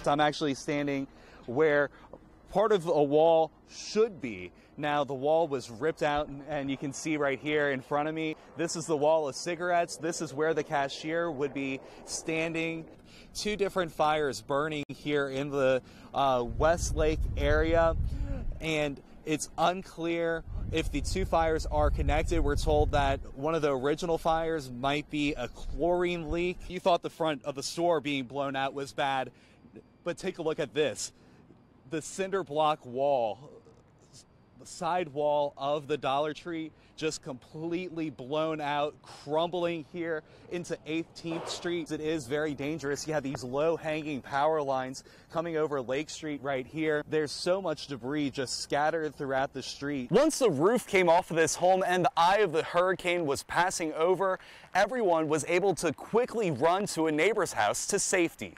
I'm actually standing where part of a wall should be. Now the wall was ripped out, and you can see right here in front of me, this is the wall of cigarettes. This is where the cashier would be standing. Two different fires burning here in the Westlake area, and it's unclear if the two fires are connected. We're told that one of the original fires might be a chlorine leak. You thought the front of the store being blown out was bad, but take a look at this. The cinder block wall, the side wall of the Dollar Tree, just completely blown out, crumbling here into 18th Street. It is very dangerous. You have these low-hanging power lines coming over Lake Street right here. There's so much debris just scattered throughout the street. Once the roof came off of this home and the eye of the hurricane was passing over, everyone was able to quickly run to a neighbor's house to safety.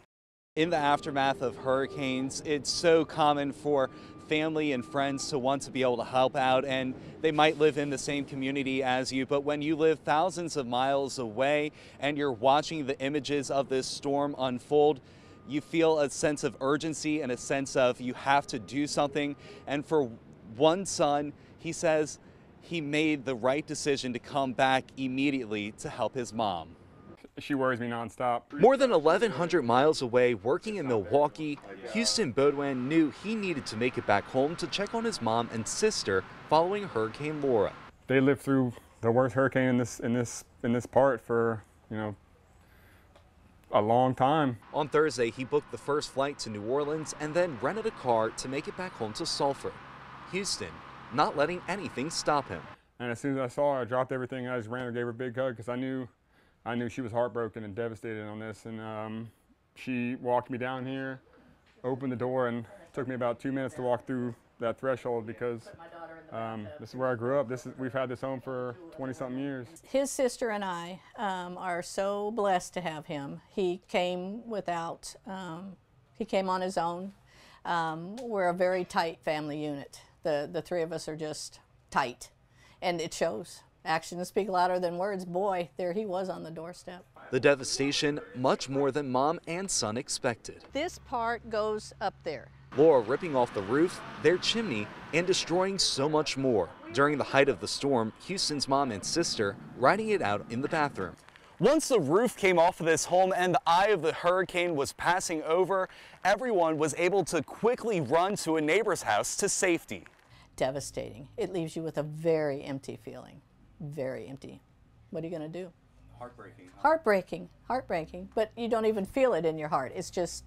In the aftermath of hurricanes, it's so common for family and friends to want to be able to help out, and they might live in the same community as you, but when you live thousands of miles away and you're watching the images of this storm unfold, you feel a sense of urgency and a sense of you have to do something. And for one son, he says he made the right decision to come back immediately to help his mom. She worries me nonstop. More than 1,100 miles away, working in Milwaukee, Houston Baudouin knew he needed to make it back home to check on his mom and sister following Hurricane Laura. They lived through the worst hurricane in this part for, a long time. On Thursday, he booked the first flight to New Orleans and then rented a car to make it back home to Sulphur. Houston, not letting anything stop him. And as soon as I saw her, I dropped everything and I just ran and gave her a big hug because I knew she was heartbroken and devastated on this, and she walked me down here, opened the door, and it took me about 2 minutes to walk through that threshold because this is where I grew up. We've had this home for 20-something years. His sister and I are so blessed to have him. He came he came on his own. We're a very tight family unit. The three of us are just tight, and it shows. Actions speak louder than words. Boy, there he was on the doorstep. The devastation, much more than mom and son expected. This part goes up there. Laura ripping off the roof, their chimney, and destroying so much more. During the height of the storm, Houston's mom and sister riding it out in the bathroom. Once the roof came off of this home and the eye of the hurricane was passing over, everyone was able to quickly run to a neighbor's house to safety. Devastating. It leaves you with a very empty feeling. Very empty. What are you going to do? Heartbreaking. Heartbreaking. Heartbreaking. But you don't even feel it in your heart. It's just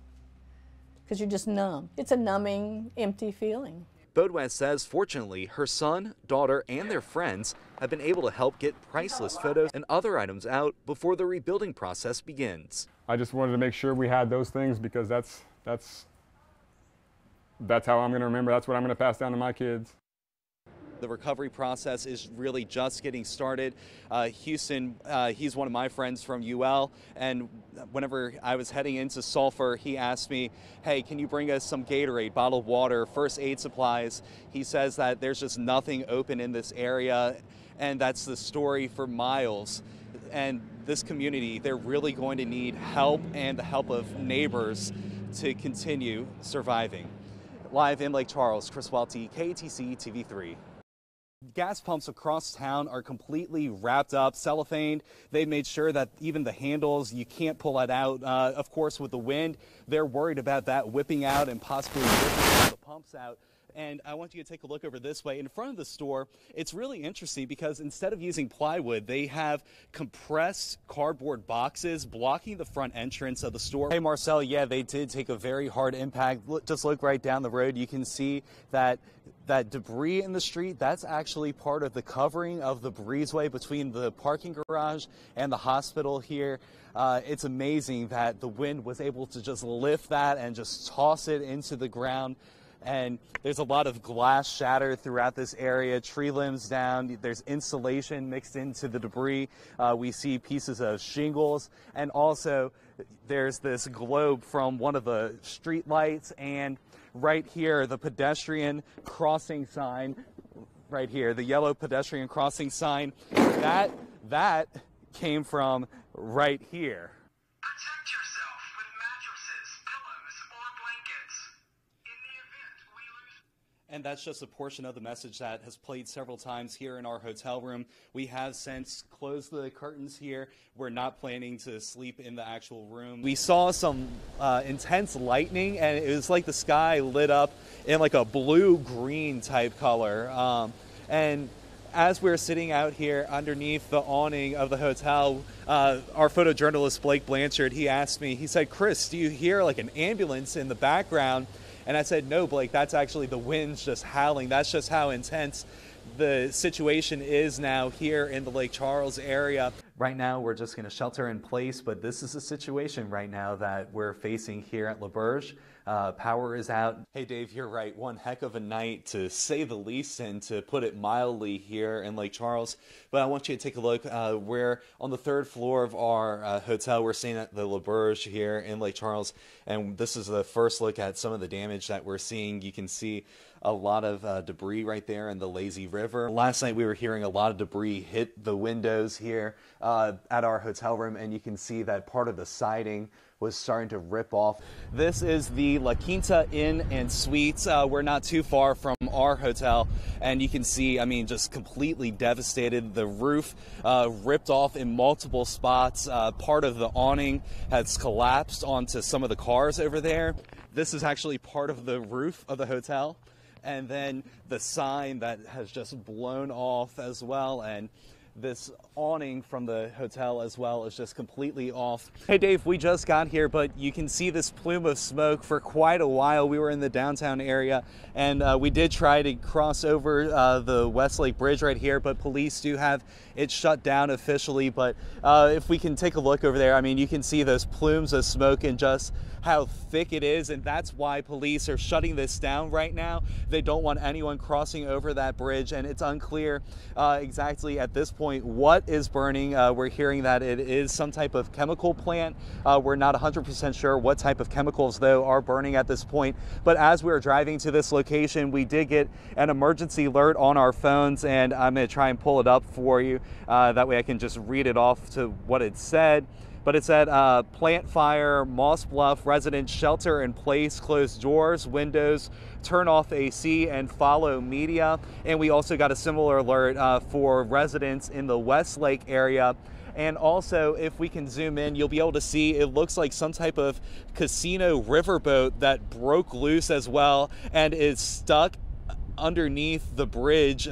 because you're just numb. It's a numbing, empty feeling. Baudouin says, fortunately, her son, daughter, and their friends have been able to help get priceless photos and other items out before the rebuilding process begins. I just wanted to make sure we had those things because that's how I'm going to remember. That's what I'm going to pass down to my kids. The recovery process is really just getting started. Houston, he's one of my friends from UL, and whenever I was heading into Sulphur, he asked me, hey, can you bring us some Gatorade, bottled water, first aid supplies? He says that there's just nothing open in this area, and that's the story for miles. And this community, they're really going to need help and the help of neighbors to continue surviving. Live in Lake Charles, Chris Welty, KATC TV3. Gas pumps across town are completely wrapped up, cellophaned. They've made sure that even the handles, you can't pull it out. Of course, with the wind, they're worried about that whipping out and possibly ripping the pumps out. And I want you to take a look over this way. In front of the store, it's really interesting because instead of using plywood, they have compressed cardboard boxes blocking the front entrance of the store. Hey, Marcel, yeah, they did take a very hard impact. Just look right down the road. You can see that debris in the street, that's actually part of the covering of the breezeway between the parking garage and the hospital here. It's amazing that the wind was able to just lift that and just toss it into the ground. And there's a lot of glass shattered throughout this area, tree limbs down, there's insulation mixed into the debris. We see pieces of shingles, and also there's this globe from one of the street lights, and right here, the pedestrian crossing sign, right here, the yellow pedestrian crossing sign, that came from right here. Protect yourself with mattresses, pillows, or blankets. In the event we lose... And that's just a portion of the message that has played several times here in our hotel room. We have since closed the curtains here. We're not planning to sleep in the actual room. We saw some intense lightning, and it was like the sky lit up in like a blue-green type color. And as we're sitting out here underneath the awning of the hotel, our photojournalist Blake Blanchard, he asked me, he said, "Chris, do you hear like an ambulance in the background?" And I said, "No, Blake, that's actually the winds just howling. That's just how intense the situation is now here in the Lake Charles area." Right now, we're just going to shelter in place, but this is the situation right now that we're facing here at L'Auberge. Power is out. Hey, Dave, you're right. One heck of a night, to say the least, and to put it mildly, here in Lake Charles. But I want you to take a look. We're on the third floor of our hotel. We're staying at the L'Auberge here in Lake Charles, and this is the first look at some of the damage that we're seeing. You can see a lot of debris right there in the lazy river. Last night we were hearing a lot of debris hit the windows here at our hotel room, and you can see that part of the siding was starting to rip off. This is the La Quinta Inn and Suites. We're not too far from our hotel, and you can see, I mean, just completely devastated. The roof ripped off in multiple spots. Part of the awning has collapsed onto some of the cars over there. This is actually part of the roof of the hotel. And then the sign that has just blown off as well, and this awning from the hotel as well is just completely off. Hey Dave, we just got here, but you can see this plume of smoke for quite a while. We were in the downtown area, and we did try to cross over the Westlake Bridge right here, but police do have it shut down officially. But if we can take a look over there, I mean, you can see those plumes of smoke and just how thick it is, and that's why police are shutting this down right now. They don't want anyone crossing over that bridge, and it's unclear exactly at this point what is burning. We're hearing that it is some type of chemical plant. We're not 100% sure what type of chemicals, though, are burning at this point. But as we were driving to this location, we did get an emergency alert on our phones, and I'm going to try and pull it up for you. That way I can just read it off to what it said. But it said, plant fire, Moss Bluff, residents shelter in place, close doors, windows, turn off AC, and follow media. And we also got a similar alert for residents in the Westlake area. And also, if we can zoom in, you'll be able to see it looks like some type of casino riverboat that broke loose as well and is stuck underneath the bridge.